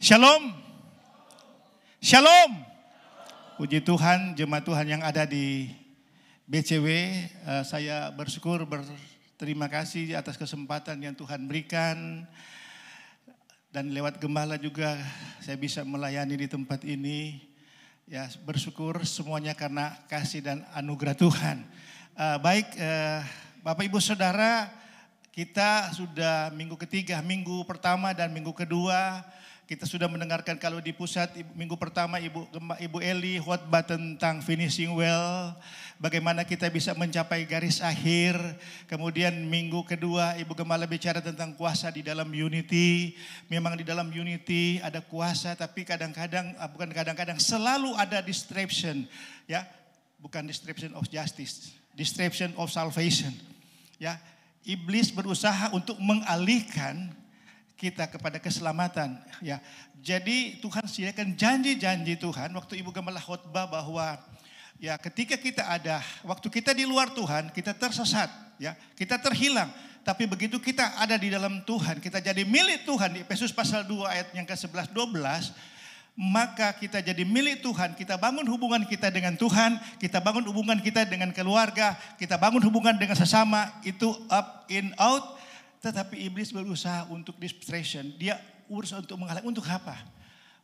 Shalom. Shalom. Puji Tuhan, jemaat Tuhan yang ada di BCW. Saya berterima kasih atas kesempatan yang Tuhan berikan. Dan lewat gembala juga saya bisa melayani di tempat ini. Ya, bersyukur semuanya karena kasih dan anugerah Tuhan. Bapak Ibu Saudara, kita sudah minggu ketiga, minggu pertama dan minggu kedua. Kita sudah mendengarkan kalau di pusat minggu pertama Ibu Eli khotbah tentang finishing well, bagaimana kita bisa mencapai garis akhir. Kemudian minggu kedua Ibu Gembala bicara tentang kuasa di dalam unity. Memang di dalam unity ada kuasa, tapi kadang-kadang selalu ada distraction, ya, bukan distraction of justice, distraction of salvation. Ya, iblis berusaha untuk mengalihkan kita kepada keselamatan, ya. Jadi Tuhan sediakan janji-janji Tuhan waktu Ibu Gembala khotbah bahwa ya ketika waktu kita di luar Tuhan, kita tersesat, ya, kita terhilang. Tapi begitu kita ada di dalam Tuhan, kita jadi milik Tuhan. Di Efesus pasal 2 ayat yang ke-11-12, maka kita jadi milik Tuhan. Kita bangun hubungan kita dengan Tuhan, kita bangun hubungan kita dengan keluarga, kita bangun hubungan dengan sesama, itu up in out. Tetapi iblis berusaha untuk distraction. Dia berusaha untuk menghalang. Untuk apa?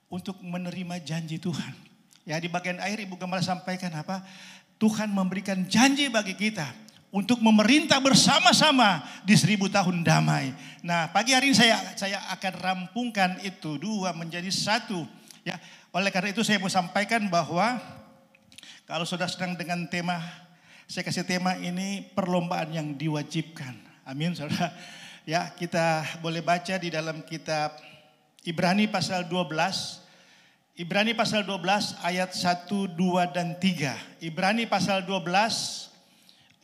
Untuk menerima janji Tuhan. Ya, di bagian akhir Ibu Gembala sampaikan apa? Tuhan memberikan janji bagi kita untuk memerintah bersama-sama di 1000 tahun damai. Nah, pagi hari ini saya akan rampungkan itu dua menjadi satu. Ya, oleh karena itu saya mau sampaikan bahwa kalau saudara sedang dengan tema, saya kasih tema ini perlombaan yang diwajibkan. Amin, saudara. Ya, kita boleh baca di dalam kitab Ibrani pasal 12. Ibrani pasal 12 ayat 1, 2 dan 3. Ibrani pasal 12,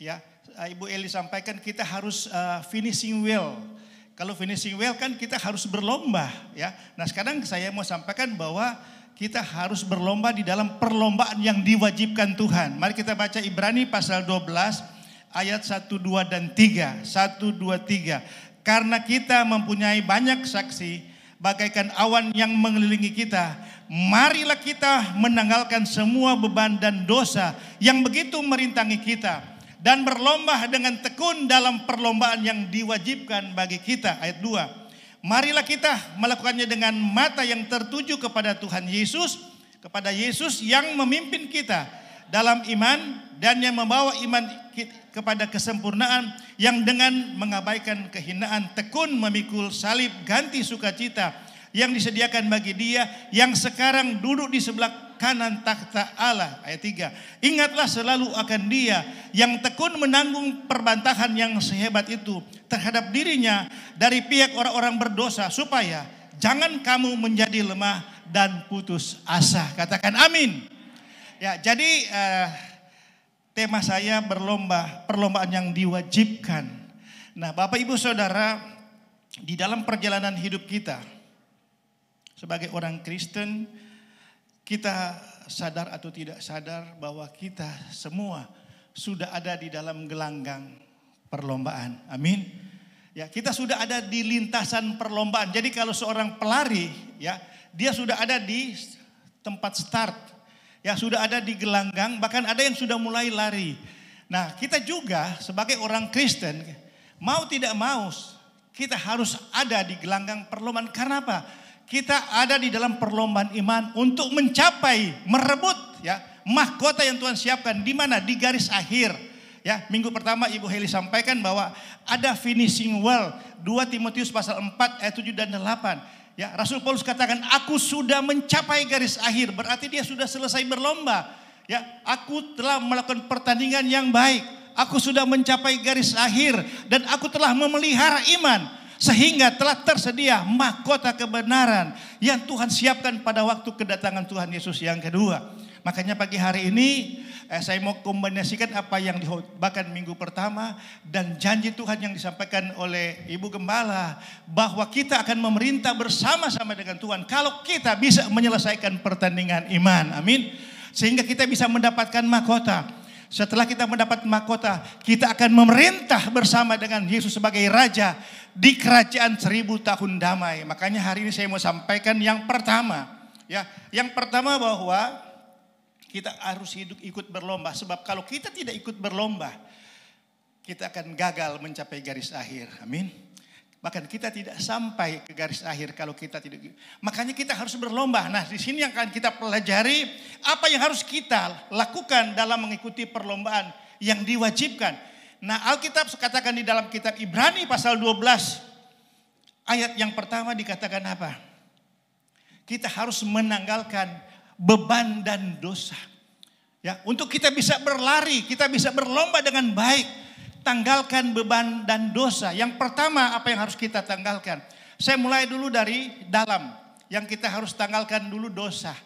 ya, Ibu Eli sampaikan kita harus finishing well. Kalau finishing well kan kita harus berlomba, ya. Nah, sekarang saya mau sampaikan bahwa kita harus berlomba di dalam perlombaan yang diwajibkan Tuhan. Mari kita baca Ibrani pasal 12 ayat 1, 2 dan 3. 1, 2, 3. Karena kita mempunyai banyak saksi bagaikan awan yang mengelilingi kita, marilah kita menanggalkan semua beban dan dosa yang begitu merintangi kita dan berlomba dengan tekun dalam perlombaan yang diwajibkan bagi kita. Ayat 2. Marilah kita melakukannya dengan mata yang tertuju kepada Tuhan Yesus, kepada Yesus yang memimpin kita dalam iman dan yang membawa iman kepada kesempurnaan, yang dengan mengabaikan kehinaan tekun memikul salib ganti sukacita yang disediakan bagi Dia yang sekarang duduk di sebelah kanan takhta Allah. Ayat 3. Ingatlah selalu akan Dia yang tekun menanggung perbantahan yang sehebat itu terhadap dirinya dari pihak orang-orang berdosa, supaya jangan kamu menjadi lemah dan putus asa. Katakan amin. Ya, jadi tema saya perlombaan yang diwajibkan. Nah, Bapak Ibu Saudara, di dalam perjalanan hidup kita sebagai orang Kristen, kita sadar atau tidak sadar bahwa kita semua sudah ada di dalam gelanggang perlombaan. Amin. Ya, kita sudah ada di lintasan perlombaan. Jadi kalau seorang pelari, ya, dia sudah ada di tempat start. Ya, sudah ada di gelanggang, bahkan ada yang sudah mulai lari. Nah, kita juga sebagai orang Kristen, mau tidak mau, kita harus ada di gelanggang perlombaan. Karena apa? Kita ada di dalam perlombaan iman untuk mencapai, merebut, ya, mahkota yang Tuhan siapkan. Di mana? Di garis akhir. Ya, minggu pertama Ibu Heli sampaikan bahwa ada finishing well. 2 Timotius pasal 4 ayat 7 dan 8. Ya, Rasul Paulus katakan, aku sudah mencapai garis akhir. Berarti dia sudah selesai berlomba. Ya, aku telah melakukan pertandingan yang baik. Aku sudah mencapai garis akhir dan aku telah memelihara iman sehingga telah tersedia mahkota kebenaran yang Tuhan siapkan pada waktu kedatangan Tuhan Yesus yang kedua. Makanya pagi hari ini saya mau kombinasikan apa yang dihotbahkan minggu pertama dan janji Tuhan yang disampaikan oleh Ibu Gembala bahwa kita akan memerintah bersama-sama dengan Tuhan kalau kita bisa menyelesaikan pertandingan iman. Amin. Sehingga kita bisa mendapatkan mahkota. Setelah kita mendapat mahkota, kita akan memerintah bersama dengan Yesus sebagai Raja di kerajaan 1000 tahun damai. Makanya hari ini saya mau sampaikan yang pertama. Ya, yang pertama bahwa kita harus ikut berlomba. Sebab kalau kita tidak ikut berlomba, kita akan gagal mencapai garis akhir. Amin. Bahkan kita tidak sampai ke garis akhir kalau kita tidak. Makanya kita harus berlomba. Nah, di sini yang akan kita pelajari apa yang harus kita lakukan dalam mengikuti perlombaan yang diwajibkan. Nah, Alkitab katakan di dalam kitab Ibrani pasal 12 ayat yang pertama dikatakan apa? Kita harus menanggalkan beban dan dosa. Ya, untuk kita bisa berlari, kita bisa berlomba dengan baik. Tanggalkan beban dan dosa. Yang pertama apa yang harus kita tanggalkan? Saya mulai dulu dari dalam. Yang kita harus tanggalkan dulu dosa.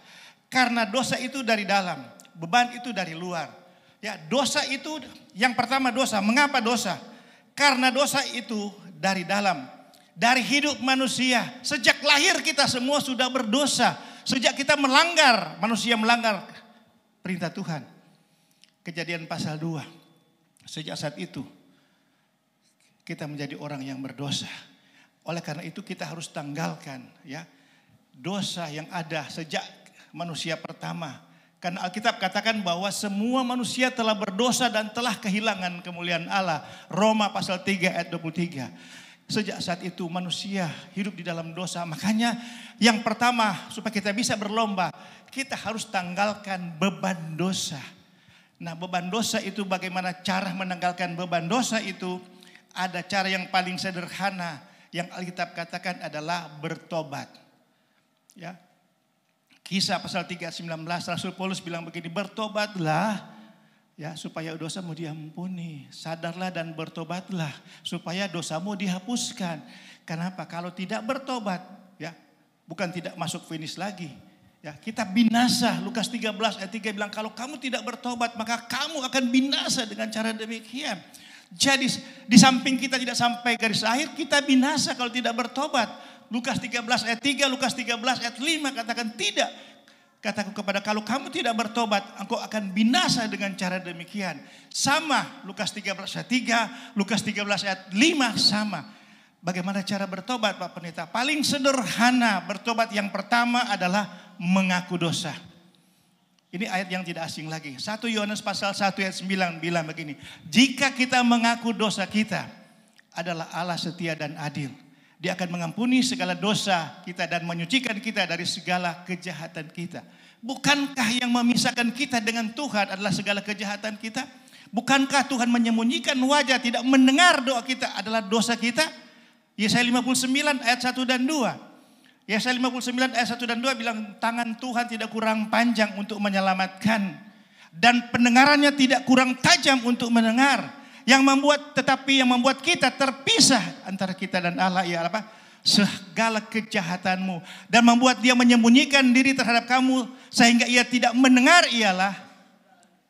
Karena dosa itu dari dalam, beban itu dari luar. Ya, dosa itu yang pertama dosa. Mengapa dosa? Karena dosa itu dari dalam. Dari hidup manusia. Sejak lahir kita semua sudah berdosa. Sejak kita melanggar, manusia melanggar perintah Tuhan. Kejadian pasal 2. Sejak saat itu kita menjadi orang yang berdosa. Oleh karena itu kita harus tanggalkan ya dosa yang ada sejak manusia pertama. Karena Alkitab katakan bahwa semua manusia telah berdosa dan telah kehilangan kemuliaan Allah. Roma pasal 3 ayat 23. Sejak saat itu manusia hidup di dalam dosa. Makanya yang pertama supaya kita bisa berlomba, kita harus tanggalkan beban dosa. Nah, beban dosa itu bagaimana cara menanggalkan beban dosa itu? Ada cara yang paling sederhana yang Alkitab katakan adalah bertobat. Ya. Kisah pasal 3:19 Rasul Paulus bilang begini, bertobatlah ya supaya dosamu diampuni, sadarlah dan bertobatlah supaya dosamu dihapuskan. Kenapa? Kalau tidak bertobat, ya, bukan tidak masuk finish lagi. Ya, kita binasa. Lukas 13 ayat 3 bilang kalau kamu tidak bertobat maka kamu akan binasa dengan cara demikian. Jadi di samping kita tidak sampai garis akhir, kita binasa kalau tidak bertobat. Lukas 13 ayat 3, Lukas 13 ayat 5 katakan tidak. Kataku kepada kalau kamu tidak bertobat, engkau akan binasa dengan cara demikian. Sama Lukas 13 ayat 3, Lukas 13 ayat 5 sama. Bagaimana cara bertobat Pak Pendeta? Paling sederhana bertobat yang pertama adalah mengaku dosa. Ini ayat yang tidak asing lagi. 1 Yohanes pasal 1 ayat 9 bilang begini. Jika kita mengaku dosa kita adalah Allah setia dan adil. Dia akan mengampuni segala dosa kita dan menyucikan kita dari segala kejahatan kita. Bukankah yang memisahkan kita dengan Tuhan adalah segala kejahatan kita? Bukankah Tuhan menyembunyikan wajah tidak mendengar doa kita adalah dosa kita? Yesaya 59 ayat 1 dan 2. Yesaya 59 ayat 1 dan 2 bilang tangan Tuhan tidak kurang panjang untuk menyelamatkan. Dan pendengarannya tidak kurang tajam untuk mendengar. Yang membuat kita terpisah antara kita dan Allah ialah apa? Segala kejahatanmu. Dan membuat dia menyembunyikan diri terhadap kamu sehingga ia tidak mendengar ialah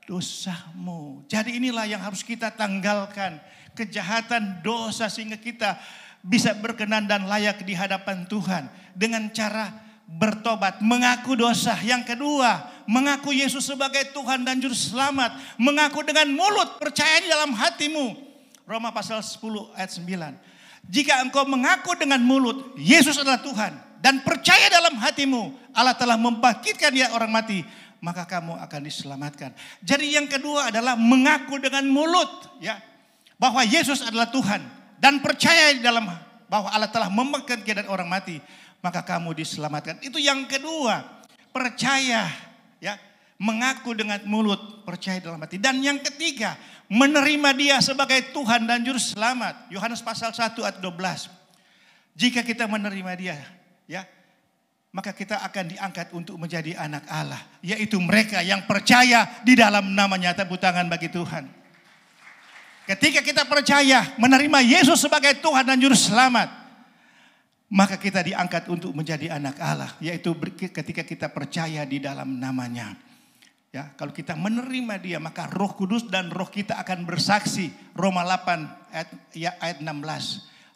dosamu. Jadi inilah yang harus kita tanggalkan. Kejahatan dosa sehingga kita bisa berkenan dan layak di hadapan Tuhan dengan cara bertobat, mengaku dosa. Yang kedua, mengaku Yesus sebagai Tuhan dan Juru Selamat, mengaku dengan mulut, percaya di dalam hatimu. Roma pasal 10 ayat 9. Jika engkau mengaku dengan mulut Yesus adalah Tuhan dan percaya dalam hatimu Allah telah membangkitkan dia orang mati, maka kamu akan diselamatkan. Jadi yang kedua adalah mengaku dengan mulut ya bahwa Yesus adalah Tuhan. Dan percaya di dalam bahwa Allah telah membangkitkan orang mati, maka kamu diselamatkan. Itu yang kedua, percaya ya, mengaku dengan mulut, percaya dalam hati. Dan yang ketiga, menerima dia sebagai Tuhan dan Juru Selamat. Yohanes pasal 1 ayat 12. Jika kita menerima dia, ya, maka kita akan diangkat untuk menjadi anak Allah, yaitu mereka yang percaya di dalam namanya. Tepuk tangan bagi Tuhan. Ketika kita percaya menerima Yesus sebagai Tuhan dan Juru Selamat, maka kita diangkat untuk menjadi anak Allah, yaitu ketika kita percaya di dalam namanya. Ya, kalau kita menerima dia, maka Roh Kudus dan roh kita akan bersaksi. Roma 8 ayat 16.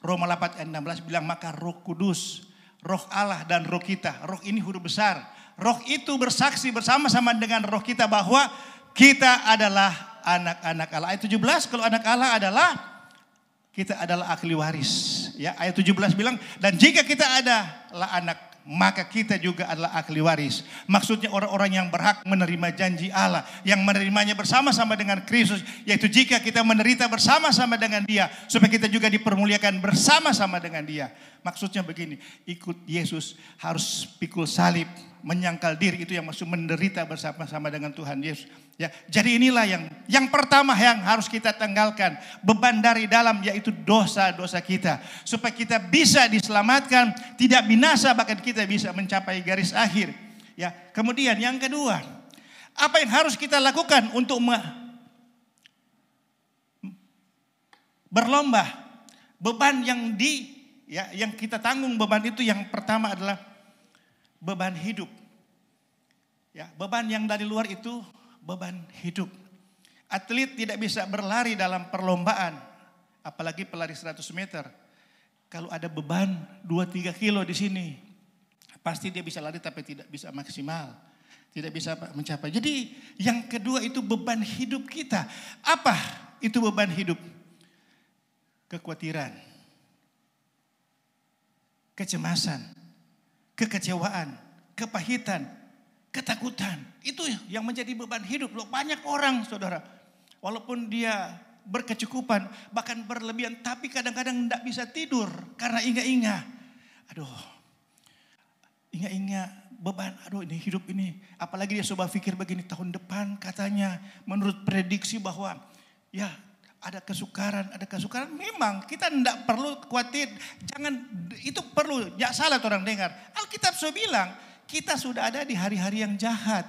Roma 8 ayat 16 bilang maka Roh Kudus, roh Allah dan roh kita. Roh ini huruf besar. Roh itu bersaksi bersama-sama dengan roh kita bahwa kita adalah anak-anak Allah. Ayat 17, kalau anak Allah adalah kita adalah ahli waris. Ya, ayat 17 bilang, dan jika kita adalah anak, maka kita juga adalah ahli waris. Maksudnya orang-orang yang berhak menerima janji Allah, yang menerimanya bersama-sama dengan Kristus, yaitu jika kita menderita bersama-sama dengan Dia, supaya kita juga dipermuliakan bersama-sama dengan Dia. Maksudnya begini, ikut Yesus harus pikul salib, menyangkal diri, itu yang maksud menderita bersama-sama dengan Tuhan Yesus. Ya, jadi inilah yang pertama yang harus kita tanggalkan, beban dari dalam, yaitu dosa-dosa kita, supaya kita bisa diselamatkan, tidak binasa, bahkan kita bisa mencapai garis akhir. Ya, kemudian yang kedua, apa yang harus kita lakukan untuk berlomba? Beban yang kita tanggung, beban itu yang pertama adalah beban hidup. Ya, beban yang dari luar itu beban hidup. Atlet tidak bisa berlari dalam perlombaan, apalagi pelari 100 meter. Kalau ada beban 2-3 kilo di sini, pasti dia bisa lari tapi tidak bisa maksimal, tidak bisa mencapai. Jadi yang kedua itu beban hidup kita. Apa itu beban hidup? Kekhawatiran, kecemasan, kekecewaan, kepahitan, ketakutan. Itu yang menjadi beban hidup. Loh, banyak orang, saudara, walaupun dia berkecukupan, bahkan berlebihan, tapi kadang-kadang tidak bisa tidur karena ingat-ingat. Ingat-ingat beban, ini hidup ini. Apalagi dia coba pikir begini, tahun depan katanya menurut prediksi bahwa ya ada kesukaran. Memang kita tidak perlu khawatir. Jangan, itu perlu, ya salah orang dengar. Alkitab sudah bilang, kita sudah ada di hari-hari yang jahat.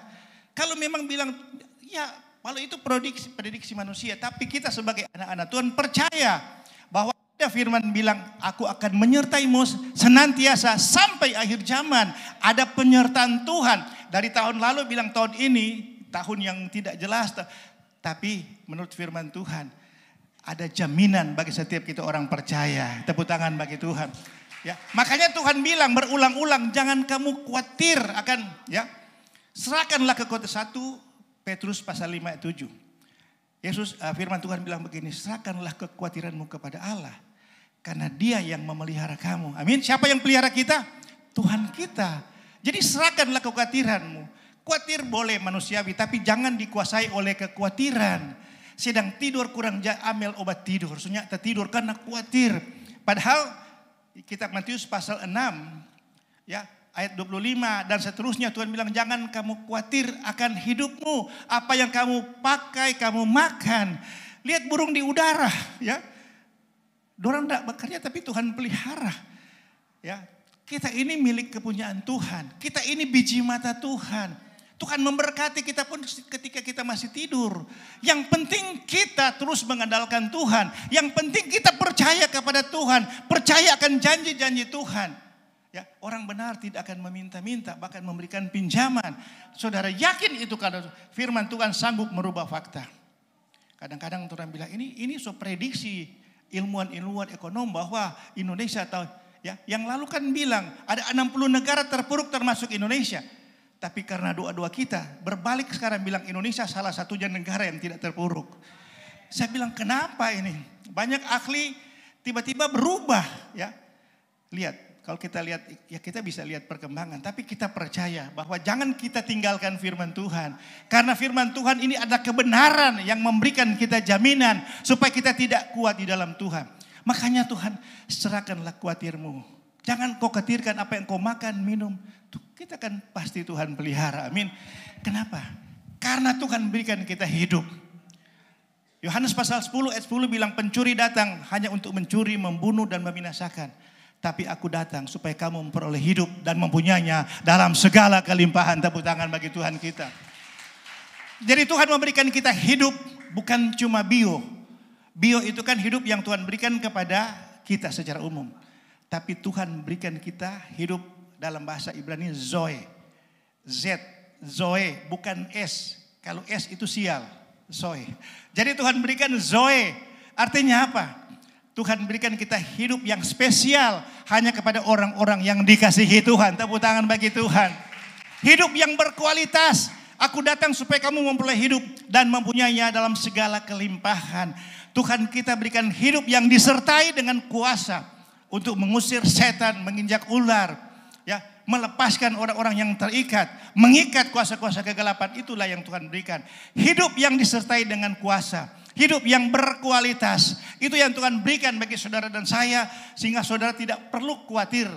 Kalau memang bilang, ya kalau itu prediksi manusia. Tapi kita sebagai anak-anak Tuhan percaya bahwa ada firman bilang, aku akan menyertaimu senantiasa sampai akhir zaman. Ada penyertaan Tuhan. Dari tahun lalu bilang tahun ini, tahun yang tidak jelas. Tapi menurut firman Tuhan, ada jaminan bagi setiap kita orang percaya. Tepuk tangan bagi Tuhan. Ya, makanya Tuhan bilang berulang-ulang, jangan kamu khawatir akan, ya, serahkanlah ke kota 1 Petrus pasal 5 ayat 7. Yesus, firman Tuhan bilang begini, serahkanlah kekhawatiranmu kepada Allah, karena Dia yang memelihara kamu. Amin. Siapa yang pelihara kita? Tuhan kita. Jadi serahkanlah kekhawatiranmu. Khawatir boleh manusiawi, tapi jangan dikuasai oleh kekhawatiran. Sedang tidur kurang ambil obat tidur, ternyata tidur karena khawatir. Padahal kitab Matius pasal 6 ya ayat 25 dan seterusnya, Tuhan bilang jangan kamu khawatir akan hidupmu, apa yang kamu pakai, kamu makan. Lihat burung di udara, ya. Dorang tidak bekerja tapi Tuhan pelihara. Ya, kita ini milik kepunyaan Tuhan. Kita ini biji mata Tuhan. Tuhan memberkati kita pun ketika kita masih tidur. Yang penting kita terus mengandalkan Tuhan. Yang penting kita percaya kepada Tuhan. Percaya akan janji-janji Tuhan. Ya, orang benar tidak akan meminta-minta, bahkan memberikan pinjaman. Saudara yakin itu kalau firman Tuhan sanggup merubah fakta. Kadang-kadang orang bilang ini so prediksi ilmuwan ekonom bahwa Indonesia atau ya yang lalu kan bilang ada 60 negara terpuruk termasuk Indonesia. Tapi karena doa-doa kita berbalik sekarang bilang Indonesia salah satunya negara yang tidak terpuruk. Saya bilang kenapa ini? Banyak ahli tiba-tiba berubah ya. Lihat, kalau kita lihat ya kita bisa lihat perkembangan. Tapi kita percaya bahwa jangan kita tinggalkan firman Tuhan. Karena firman Tuhan ini ada kebenaran yang memberikan kita jaminan supaya kita tidak kuat di dalam Tuhan. Makanya Tuhan serahkanlah khawatirmu. Jangan kau khawatirkan apa yang kau makan, minum. Kita kan pasti Tuhan pelihara, amin. Kenapa? Karena Tuhan berikan kita hidup. Yohanes pasal 10 ayat 10 bilang pencuri datang hanya untuk mencuri, membunuh dan membinasakan. Tapi aku datang supaya kamu memperoleh hidup dan mempunyainya dalam segala kelimpahan. Tepuk tangan bagi Tuhan kita. Jadi Tuhan memberikan kita hidup bukan cuma bio. Bio itu kan hidup yang Tuhan berikan kepada kita secara umum. Tapi Tuhan berikan kita hidup dalam bahasa Ibrani Zoe. Z, Zoe, bukan S. Kalau S itu sial, Zoe. Jadi Tuhan berikan Zoe. Artinya apa? Tuhan berikan kita hidup yang spesial hanya kepada orang-orang yang dikasihi Tuhan. Tepuk tangan bagi Tuhan. Hidup yang berkualitas. Aku datang supaya kamu memperoleh hidup dan mempunyainya dalam segala kelimpahan. Tuhan kita berikan hidup yang disertai dengan kuasa untuk mengusir setan, menginjak ular, ya, melepaskan orang-orang yang terikat, mengikat kuasa-kuasa kegelapan. Itulah yang Tuhan berikan. Hidup yang disertai dengan kuasa, hidup yang berkualitas. Itu yang Tuhan berikan bagi saudara dan saya, sehingga saudara tidak perlu khawatir.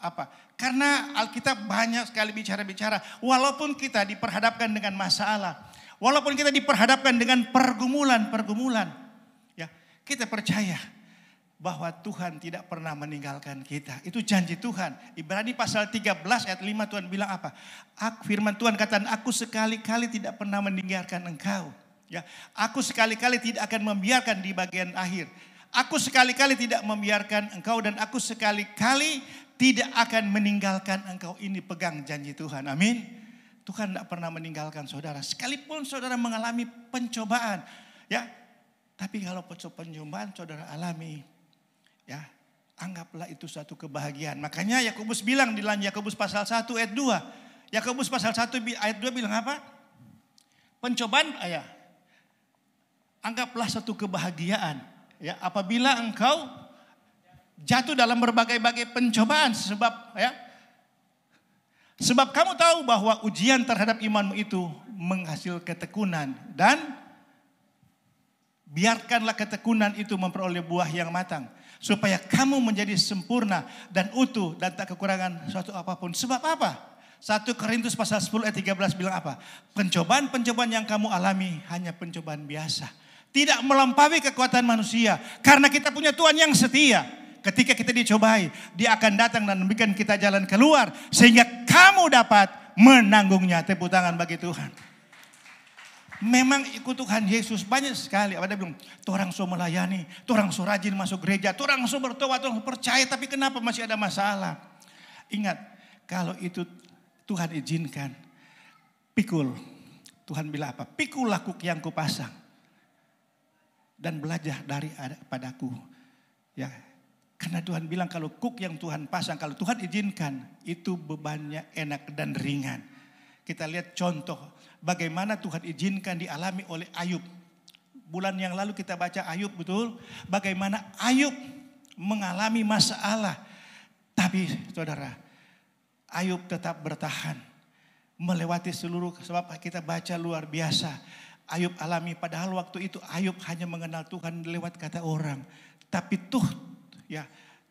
Apa? Karena Alkitab banyak sekali bicara-bicara. Walaupun kita diperhadapkan dengan masalah, walaupun kita diperhadapkan dengan pergumulan-pergumulan, ya, kita percaya bahwa Tuhan tidak pernah meninggalkan kita. Itu janji Tuhan. Ibrani pasal 13 ayat 5 Tuhan bilang apa? Firman Tuhan kata, aku sekali-kali tidak pernah meninggalkan engkau. Ya, aku sekali-kali tidak akan membiarkan di bagian akhir. Aku sekali-kali tidak membiarkan engkau dan aku sekali-kali tidak akan meninggalkan engkau. Ini pegang janji Tuhan. Amin. Tuhan tidak pernah meninggalkan saudara. Sekalipun saudara mengalami pencobaan. Ya, tapi kalau pencobaan saudara alami, ya, anggaplah itu satu kebahagiaan. Makanya Yakobus bilang di dalam Yakobus pasal 1 ayat 2. Yakobus pasal 1 ayat 2 bilang apa? Pencobaan, ya, anggaplah satu kebahagiaan. Ya, apabila engkau jatuh dalam berbagai-bagai pencobaan, sebab kamu tahu bahwa ujian terhadap imanmu itu menghasilkan ketekunan, dan biarkanlah ketekunan itu memperoleh buah yang matang, supaya kamu menjadi sempurna dan utuh dan tak kekurangan suatu apapun. Sebab apa? 1 Korintus pasal 10 ayat 13 bilang apa? Pencobaan-pencobaan yang kamu alami hanya pencobaan biasa, tidak melampaui kekuatan manusia, karena kita punya Tuhan yang setia. Ketika kita dicobai, Dia akan datang dan memberikan kita jalan keluar, sehingga kamu dapat menanggungnya. Tepuk tangan bagi Tuhan. Memang ikut Tuhan Yesus banyak sekali. Ada bilang, orang so melayani, orang so rajin masuk gereja, orang so bertobat, orang percaya, tapi kenapa masih ada masalah? Ingat, kalau itu Tuhan izinkan, pikul. Tuhan bilang apa? Pikullah kuk yang kupasang dan belajar dari padaku. Ya. Karena Tuhan bilang kalau kuk yang Tuhan pasang, kalau Tuhan izinkan, itu bebannya enak dan ringan. Kita lihat contoh bagaimana Tuhan izinkan dialami oleh Ayub. Bulan yang lalu kita baca Ayub, betul? Bagaimana Ayub mengalami masalah. Tapi saudara, Ayub tetap bertahan. Melewati seluruh, sebab kita baca luar biasa. Ayub alami, padahal waktu itu Ayub hanya mengenal Tuhan lewat kata orang. Tapi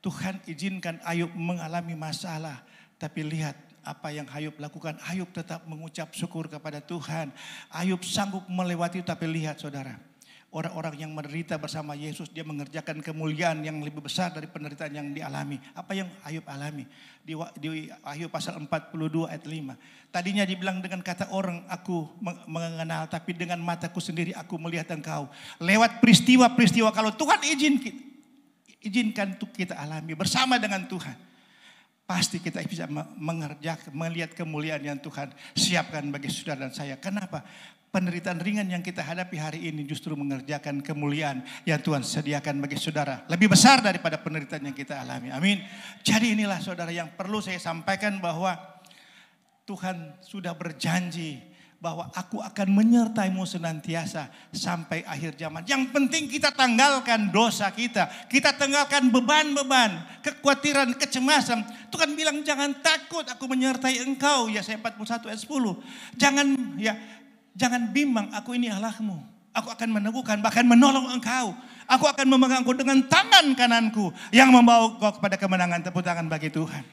Tuhan izinkan Ayub mengalami masalah. Tapi lihat apa yang Ayub lakukan. Ayub tetap mengucap syukur kepada Tuhan. Ayub sanggup melewati, tapi lihat saudara. Orang-orang yang menderita bersama Yesus, dia mengerjakan kemuliaan yang lebih besar dari penderitaan yang dialami. Apa yang Ayub alami? Di Ayub pasal 42 ayat 5. Tadinya dibilang dengan kata orang aku mengenal, tapi dengan mataku sendiri aku melihat engkau. Lewat peristiwa-peristiwa, kalau Tuhan izinkan untuk kita alami bersama dengan Tuhan, pasti kita bisa mengerjakan, melihat kemuliaan yang Tuhan siapkan bagi saudara dan saya. Kenapa? Penderitaan ringan yang kita hadapi hari ini justru mengerjakan kemuliaan yang Tuhan sediakan bagi saudara. Lebih besar daripada penderitaan yang kita alami. Amin. Jadi inilah saudara yang perlu saya sampaikan, bahwa Tuhan sudah berjanji bahwa aku akan menyertaimu senantiasa sampai akhir zaman. Yang penting kita tanggalkan dosa kita. Kita tanggalkan beban-beban, kekhawatiran, kecemasan. Tuhan bilang jangan takut, aku menyertai engkau. Yesaya 41 ayat 10. Jangan bimbang, aku ini Allahmu. Aku akan meneguhkan, bahkan menolong engkau. Aku akan memegang engkau dengan tangan kananku yang membawa engkau kepada kemenangan. Tepuk tangan bagi Tuhan.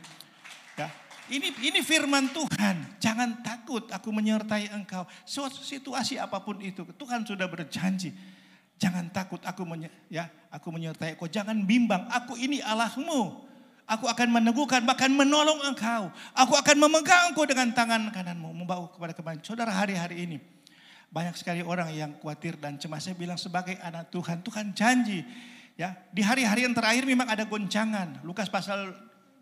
Ya. Ini firman Tuhan. Jangan takut, aku menyertai engkau. Suatu situasi apapun itu, Tuhan sudah berjanji. Jangan takut, aku menyertai engkau. Jangan bimbang, aku ini Allahmu. Aku akan meneguhkan, bahkan menolong engkau. Aku akan memegang engkau dengan tangan kananmu, membawa kepada kemenangan. Saudara, hari-hari ini banyak sekali orang yang khawatir dan cemas. Saya bilang sebagai anak Tuhan, Tuhan janji. Ya, di hari-hari yang terakhir memang ada goncangan. Lukas pasal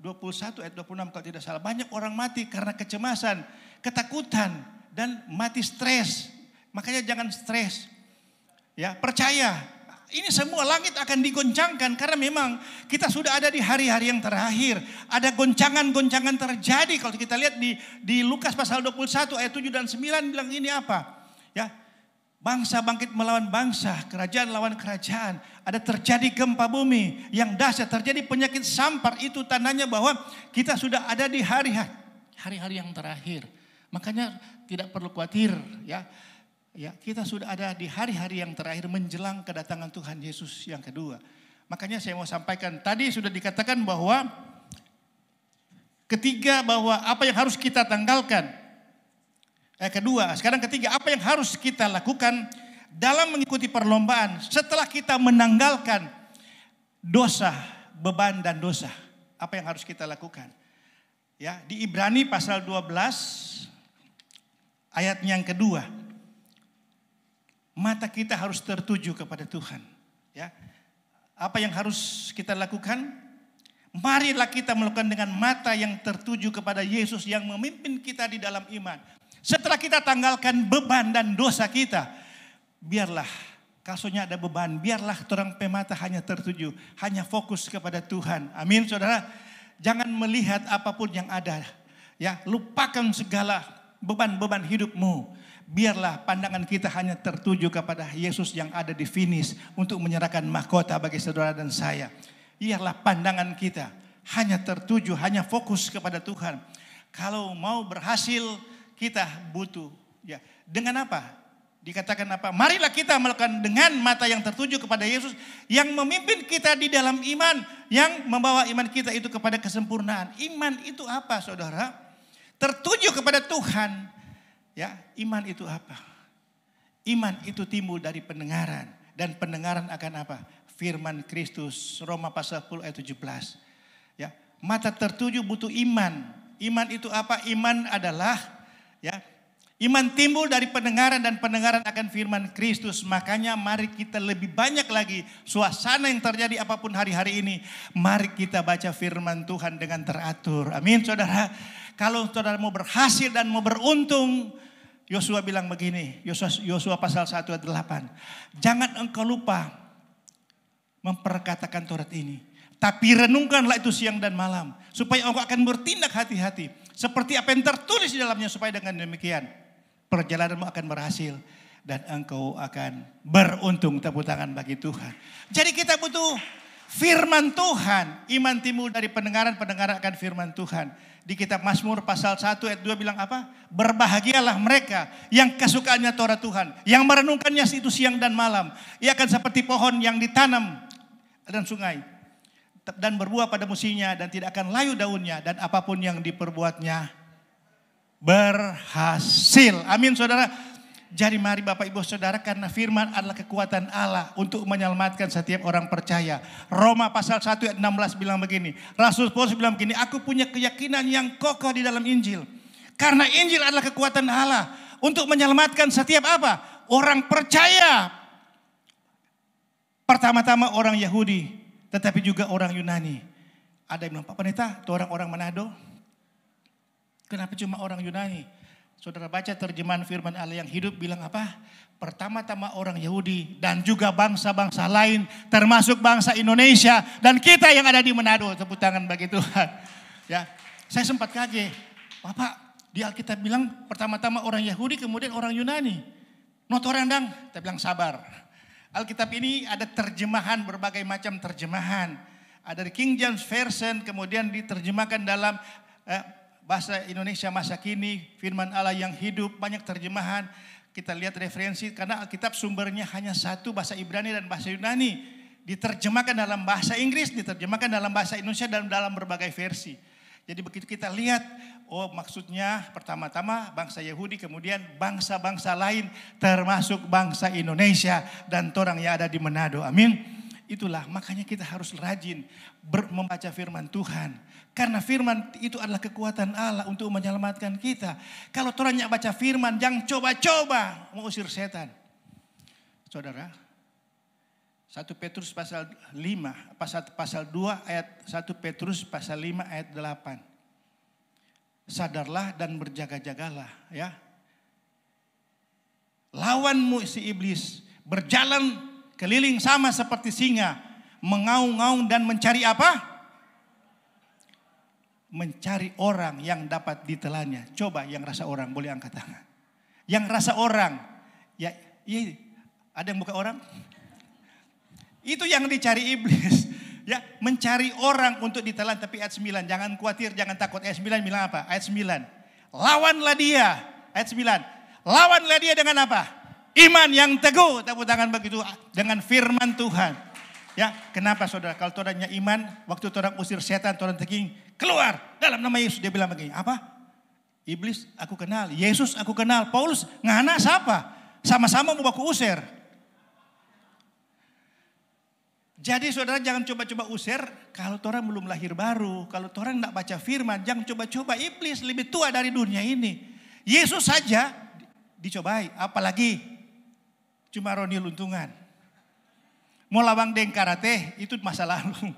21 ayat 26 kalau tidak salah. Banyak orang mati karena kecemasan, ketakutan, dan mati stres. Makanya jangan stres. Ya, percaya Ini semua langit akan digoncangkan karena memang kita sudah ada di hari-hari yang terakhir. Ada goncangan-goncangan terjadi. Kalau kita lihat di Lukas pasal 21 ayat 7 dan 9 bilang ini apa? Ya, bangsa bangkit melawan bangsa, kerajaan lawan kerajaan. Ada terjadi gempa bumi yang dahsyat, terjadi penyakit sampar. Itu tandanya bahwa kita sudah ada di hari-hari yang terakhir. Makanya tidak perlu khawatir, ya. Ya, kita sudah ada di hari-hari yang terakhir menjelang kedatangan Tuhan Yesus yang kedua. Makanya saya mau sampaikan, tadi sudah dikatakan bahwa ketiga, bahwa apa yang harus kita tanggalkan. Kedua, sekarang ketiga, apa yang harus kita lakukan dalam mengikuti perlombaan setelah kita menanggalkan dosa, beban dan dosa. Apa yang harus kita lakukan? Ya, di Ibrani pasal 12 ayat yang kedua. Mata kita harus tertuju kepada Tuhan. Ya, apa yang harus kita lakukan? Marilah kita melakukan dengan mata yang tertuju kepada Yesus yang memimpin kita di dalam iman. Setelah kita tanggalkan beban dan dosa kita, biarlah kasonya ada beban, biarlah orang pemata hanya tertuju, hanya fokus kepada Tuhan. Amin, saudara. Jangan melihat apapun yang ada. Ya, lupakan segala beban-beban hidupmu. Biarlah pandangan kita hanya tertuju kepada Yesus yang ada di finish untuk menyerahkan mahkota bagi saudara dan saya. Biarlah pandangan kita hanya tertuju, hanya fokus kepada Tuhan. Kalau mau berhasil kita butuh, ya, dengan apa? Dikatakan apa? Marilah kita melakukan dengan mata yang tertuju kepada Yesus yang memimpin kita di dalam iman, yang membawa iman kita itu kepada kesempurnaan. Iman itu apa, saudara? Tertuju kepada Tuhan. Ya, iman itu apa? Iman itu timbul dari pendengaran. Dan pendengaran akan apa? Firman Kristus. Roma pasal 10 ayat 17. Ya, mata tertuju butuh iman. Iman itu apa? Iman adalah, ya, iman timbul dari pendengaran dan pendengaran akan firman Kristus. Makanya mari kita lebih banyak lagi suasana yang terjadi apapun hari-hari ini. Mari kita baca firman Tuhan dengan teratur. Amin, saudara. Kalau saudara mau berhasil dan mau beruntung, Yosua bilang begini, Yosua pasal 1 ayat 8. Jangan engkau lupa memperkatakan Taurat ini, tapi renungkanlah itu siang dan malam, supaya engkau akan bertindak hati-hati seperti apa yang tertulis di dalamnya, supaya dengan demikian perjalananmu akan berhasil dan engkau akan beruntung. Tepuk tangan bagi Tuhan. Jadi kita butuh firman Tuhan. Iman timbul dari pendengaran, pendengaran akan firman Tuhan. Di kitab Mazmur pasal 1 ayat 2 bilang apa? Berbahagialah mereka yang kesukaannya Taurat Tuhan, yang merenungkannya itu siang dan malam. Ia akan seperti pohon yang ditanam dan sungai dan berbuah pada musimnya dan tidak akan layu daunnya, dan apapun yang diperbuatnya berhasil. Amin, saudara. Jadi mari Bapak Ibu Saudara, karena firman adalah kekuatan Allah untuk menyelamatkan setiap orang percaya. Roma pasal 1 ayat 16 bilang begini. Rasul Paulus bilang begini, aku punya keyakinan yang kokoh di dalam Injil. Karena Injil adalah kekuatan Allah untuk menyelamatkan setiap apa? Orang percaya. Pertama-tama orang Yahudi, tetapi juga orang Yunani. Ada yang bilang, Pak Pendeta, itu orang-orang Manado. Kenapa cuma orang Yunani? Saudara baca terjemahan firman Allah yang hidup bilang apa? Pertama-tama orang Yahudi dan juga bangsa-bangsa lain, termasuk bangsa Indonesia dan kita yang ada di Manado. Tepuk tangan bagi Tuhan. Ya, saya sempat kaget. Bapak, di Alkitab bilang pertama-tama orang Yahudi, kemudian orang Yunani. Not orang dang, kita bilang sabar. Alkitab ini ada terjemahan, berbagai macam terjemahan. Ada di King James Version, kemudian diterjemahkan dalam bahasa Indonesia masa kini, firman Allah yang hidup, banyak terjemahan. Kita lihat referensi, karena Alkitab sumbernya hanya satu, bahasa Ibrani dan bahasa Yunani. Diterjemahkan dalam bahasa Inggris, diterjemahkan dalam bahasa Indonesia, dan dalam berbagai versi. Jadi begitu kita lihat, oh maksudnya pertama-tama bangsa Yahudi, kemudian bangsa-bangsa lain, termasuk bangsa Indonesia dan orang yang ada di Manado. Amin. Itulah makanya kita harus rajin membaca firman Tuhan. Karena firman itu adalah kekuatan Allah untuk menyelamatkan kita. Kalau orang yang baca firman, jangan coba-coba mengusir setan. Saudara, 1 Petrus pasal 5, pasal 2 ayat 1 Petrus pasal 5 ayat 8. Sadarlah dan berjaga-jagalah, ya. Lawanmu si iblis berjalan keliling sama seperti singa, mengaung-ngaung dan mencari apa? Mencari orang yang dapat ditelannya. Coba yang rasa orang boleh angkat tangan. Yang rasa orang, ya ada yang bukan orang? Itu yang dicari iblis. Ya, mencari orang untuk ditelan. Tapi ayat 9, jangan khawatir, jangan takut. Ayat 9 bilang apa? Ayat 9. Lawanlah dia. Ayat 9. Lawanlah dia dengan apa? Iman yang teguh. Tepuk tangan begitu. Dengan firman Tuhan. Ya, kenapa saudara? Kalau torangnya iman, waktu torang usir setan, torang teking, keluar dalam nama Yesus. Dia bilang begini, apa? Iblis aku kenal, Yesus aku kenal. Paulus ngana siapa? Sama-sama mau baku usir. Jadi saudara jangan coba-coba usir kalau torang belum lahir baru. Kalau torang tidak baca firman, jangan coba-coba. Iblis lebih tua dari dunia ini. Yesus saja dicobai, apalagi cuma Roni Luntungan. Mau lawang deng karate itu masa lalu.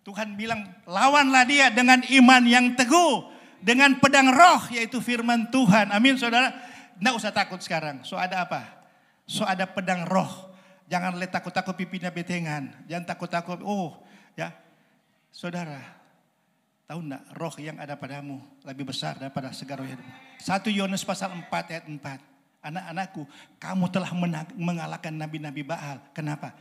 Tuhan bilang lawanlah dia dengan iman yang teguh. Dengan pedang roh yaitu firman Tuhan. Amin saudara. Tidak usah takut sekarang. So ada apa? So ada pedang roh. Jangan lihat takut-takut pipinya betengan. Jangan takut-takut. Oh ya saudara. Tahu enggak roh yang ada padamu lebih besar daripada segala roh. 1 Yohanes pasal 4 ayat 4. Anak-anakku kamu telah mengalahkan nabi-nabi Baal. Kenapa?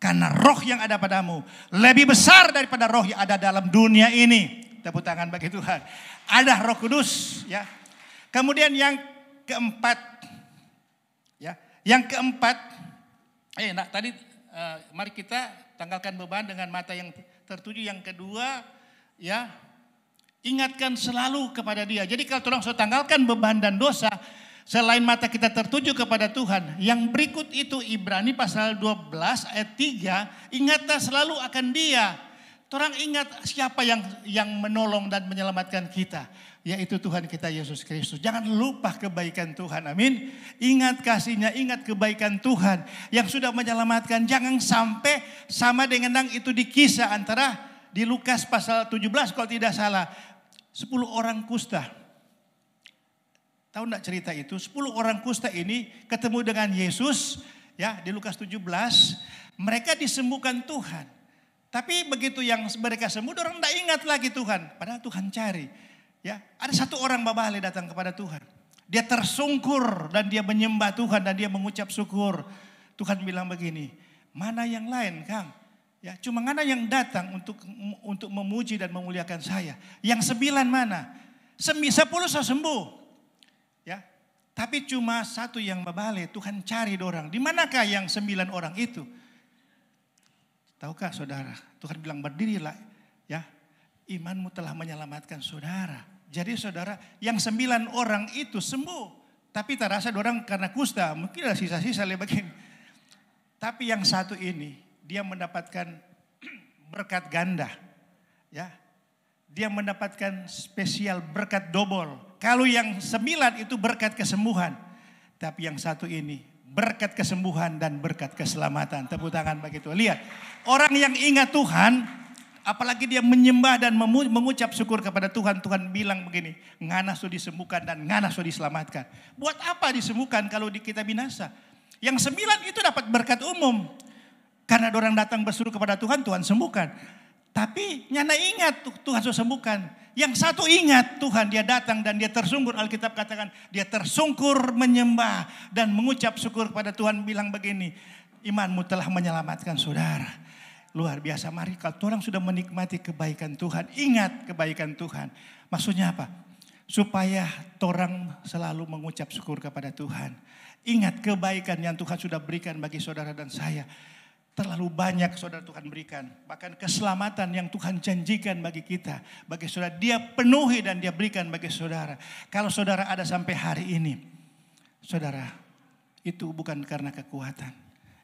Karena roh yang ada padamu lebih besar daripada roh yang ada dalam dunia ini. Tepuk tangan bagi Tuhan. Ada Roh Kudus ya. Kemudian yang keempat ya. Yang keempat tadi mari kita tanggalkan beban dengan mata yang tertuju. Yang kedua ya, ingatkan selalu kepada Dia. Jadi kalau tolong saya tanggalkan beban dan dosa, selain mata kita tertuju kepada Tuhan, yang berikut itu Ibrani pasal 12 ayat 3, ingatlah selalu akan Dia. Orang ingat siapa yang menolong dan menyelamatkan kita, yaitu Tuhan kita Yesus Kristus. Jangan lupa kebaikan Tuhan, amin. Ingat kasih-Nya, ingat kebaikan Tuhan yang sudah menyelamatkan. Jangan sampai sama dengan yang itu di kisah antara di Lukas pasal 17 kalau tidak salah. 10 orang kusta. Tahu enggak cerita itu? 10 orang kusta ini ketemu dengan Yesus ya di Lukas 17. Mereka disembuhkan Tuhan. Tapi begitu yang mereka sembuh, orang tidak ingat lagi Tuhan. Padahal Tuhan cari. Ya, ada satu orang babale datang kepada Tuhan. Dia tersungkur dan dia menyembah Tuhan dan dia mengucap syukur. Tuhan bilang begini, mana yang lain Kang? Ya, cuma mana yang datang untuk memuji dan memuliakan saya. Yang 9 mana? 10 saya sembuh. Ya, tapi cuma satu yang babale. Tuhan cari dorang. Di manakah yang 9 orang itu? Tahukah saudara, Tuhan bilang berdirilah ya, imanmu telah menyelamatkan saudara. Jadi saudara, yang 9 orang itu sembuh. Tapi terasa orang karena kusta, mungkin ada sisa-sisa begini. Tapi yang satu ini, dia mendapatkan berkat ganda. Ya, dia mendapatkan spesial berkat double. Kalau yang 9 itu berkat kesembuhan. Tapi yang satu ini, berkat kesembuhan dan berkat keselamatan. Tepuk tangan begitu. Lihat, orang yang ingat Tuhan, apalagi dia menyembah dan mengucap syukur kepada Tuhan. Tuhan bilang begini, ngana sudah disembuhkan dan ngana sudah diselamatkan. Buat apa disembuhkan kalau kita binasa? Yang 9 itu dapat berkat umum. Karena orang datang berseru kepada Tuhan, Tuhan sembuhkan. Tapi nyana ingat Tuhan sudah sembuhkan. Yang satu ingat Tuhan, dia datang dan dia tersungkur. Alkitab katakan dia tersungkur menyembah dan mengucap syukur kepada Tuhan. Bilang begini, imanmu telah menyelamatkan saudara. Luar biasa. Mari kalau orang sudah menikmati kebaikan Tuhan, ingat kebaikan Tuhan. Maksudnya apa? Supaya orang selalu mengucap syukur kepada Tuhan. Ingat kebaikan yang Tuhan sudah berikan bagi saudara dan saya. Terlalu banyak saudara Tuhan berikan. Bahkan keselamatan yang Tuhan janjikan bagi kita. Bagi saudara, dia penuhi dan dia berikan bagi saudara. Kalau saudara ada sampai hari ini. Saudara, itu bukan karena kekuatan.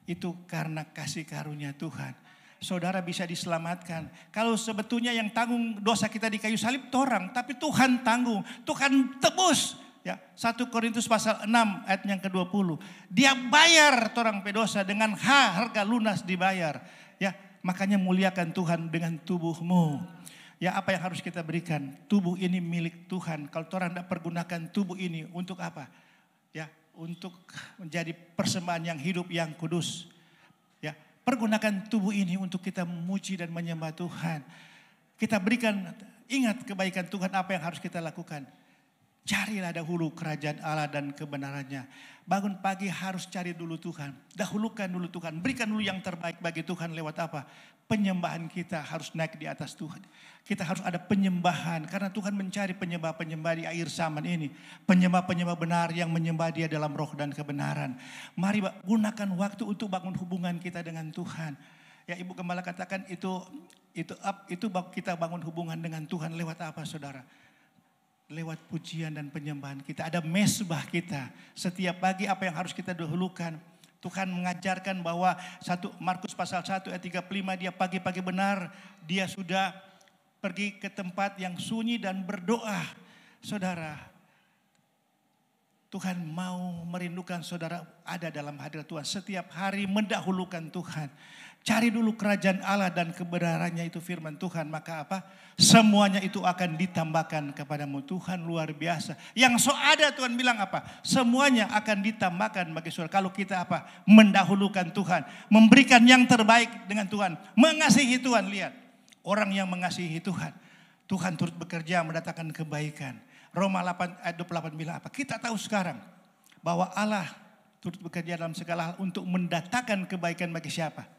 Itu karena kasih karunia Tuhan. Saudara bisa diselamatkan. Kalau sebetulnya yang tanggung dosa kita di kayu salib orang. Tapi Tuhan tanggung. Tuhan tebus. Ya, 1 Korintus pasal 6 ayat yang ke-20. Dia bayar orang pedosa dengan harga lunas dibayar. Ya, makanya muliakan Tuhan dengan tubuhmu. Ya, apa yang harus kita berikan? Tubuh ini milik Tuhan. Kalau orang tidak pergunakan tubuh ini untuk apa? Ya, untuk menjadi persembahan yang hidup yang kudus. Pergunakan tubuh ini untuk kita memuji dan menyembah Tuhan. Kita berikan, ingat kebaikan Tuhan apa yang harus kita lakukan. Carilah dahulu kerajaan Allah dan kebenarannya. Bangun pagi harus cari dulu Tuhan. Dahulukan dulu Tuhan. Berikan dulu yang terbaik bagi Tuhan lewat apa? Penyembahan kita harus naik di atas Tuhan. Kita harus ada penyembahan. Karena Tuhan mencari penyembah-penyembah di akhir zaman ini. Penyembah-penyembah benar yang menyembah Dia dalam roh dan kebenaran. Mari gunakan waktu untuk bangun hubungan kita dengan Tuhan. Ya, Ibu Gembala katakan itu kita bangun hubungan dengan Tuhan lewat apa, saudara? Lewat pujian dan penyembahan kita. Ada mesbah kita. Setiap pagi apa yang harus kita dahulukan. Tuhan mengajarkan bahwa Markus pasal 1 ayat 35, dia pagi-pagi benar. Dia sudah pergi ke tempat yang sunyi dan berdoa. Saudara, Tuhan mau merindukan saudara ada dalam hadirat Tuhan. Setiap hari mendahulukan Tuhan. Cari dulu kerajaan Allah dan kebenarannya, itu firman Tuhan. Maka apa? Semuanya itu akan ditambahkan kepadamu. Tuhan luar biasa. Yang so ada Tuhan bilang apa? Semuanya akan ditambahkan bagi saudara. Kalau kita apa? Mendahulukan Tuhan. Memberikan yang terbaik dengan Tuhan. Mengasihi Tuhan. Lihat. Orang yang mengasihi Tuhan. Tuhan turut bekerja mendatangkan kebaikan. Roma 8 ayat 28 bilang apa? Kita tahu sekarang bahwa Allah turut bekerja dalam segala hal untuk mendatangkan kebaikan bagi siapa?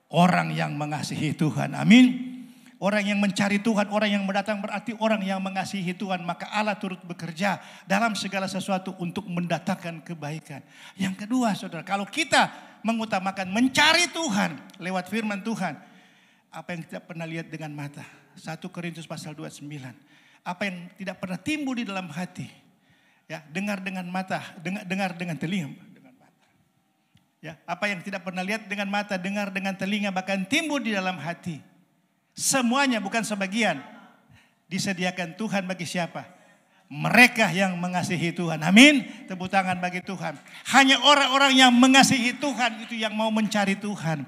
Orang yang mengasihi Tuhan. Amin. Orang yang mencari Tuhan, orang yang mendatang berarti orang yang mengasihi Tuhan. Maka Allah turut bekerja dalam segala sesuatu untuk mendatangkan kebaikan. Yang kedua saudara, kalau kita mengutamakan mencari Tuhan lewat firman Tuhan. Apa yang kita pernah lihat dengan mata. 1 Korintus pasal 29. Apa yang tidak pernah timbul di dalam hati. Ya, dengar dengan mata, dengar dengan telinga. Ya, apa yang tidak pernah lihat dengan mata, dengar dengan telinga, bahkan timbul di dalam hati. Semuanya bukan sebagian. Disediakan Tuhan bagi siapa? Mereka yang mengasihi Tuhan. Amin. Tepuk tangan bagi Tuhan. Hanya orang-orang yang mengasihi Tuhan itu yang mau mencari Tuhan.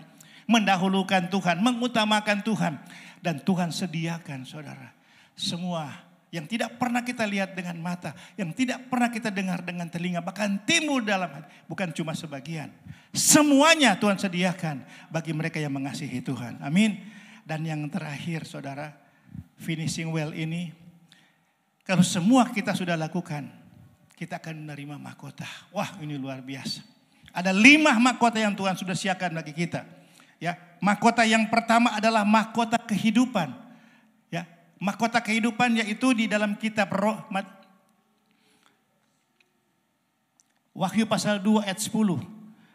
Mendahulukan Tuhan, mengutamakan Tuhan. Dan Tuhan sediakan saudara. Semua yang tidak pernah kita lihat dengan mata, yang tidak pernah kita dengar dengan telinga, bahkan timbul dalam hati. Bukan cuma sebagian. Semuanya Tuhan sediakan bagi mereka yang mengasihi Tuhan. Amin. Dan yang terakhir saudara, finishing well ini, kalau semua kita sudah lakukan, kita akan menerima mahkota. Wah, ini luar biasa. Ada 5 mahkota yang Tuhan sudah siapkan bagi kita. Ya, mahkota yang pertama adalah mahkota kehidupan. Ya, mahkota kehidupan yaitu di dalam kitab Wahyu pasal 2 ayat 10.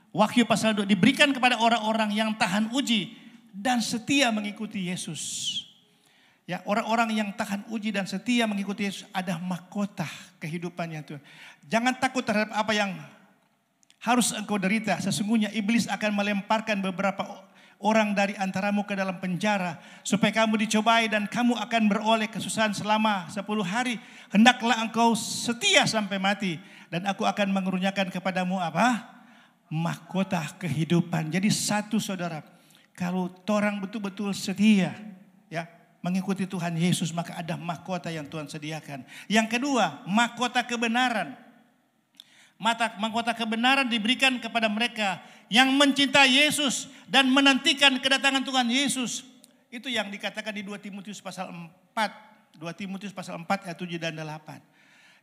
Wahyu pasal 2 diberikan kepada orang-orang yang tahan uji dan setia mengikuti Yesus. Ya, orang-orang yang tahan uji dan setia mengikuti Yesus ada mahkota kehidupannya Tuhan. Jangan takut terhadap apa yang harus engkau derita. Sesungguhnya iblis akan melemparkan beberapa orang dari antaramu ke dalam penjara supaya kamu dicobai dan kamu akan beroleh kesusahan selama 10 hari. Hendaklah engkau setia sampai mati dan aku akan mengerunyakan kepadamu apa? Mahkota kehidupan. Jadi satu saudara, kalau orang betul-betul setia ya mengikuti Tuhan Yesus, maka ada mahkota yang Tuhan sediakan. Yang kedua, mahkota kebenaran. Mahkota kebenaran diberikan kepada mereka yang mencintai Yesus dan menantikan kedatangan Tuhan Yesus. Itu yang dikatakan di 2 Timotius pasal 4. 2 Timotius pasal 4 ayat 7 dan 8.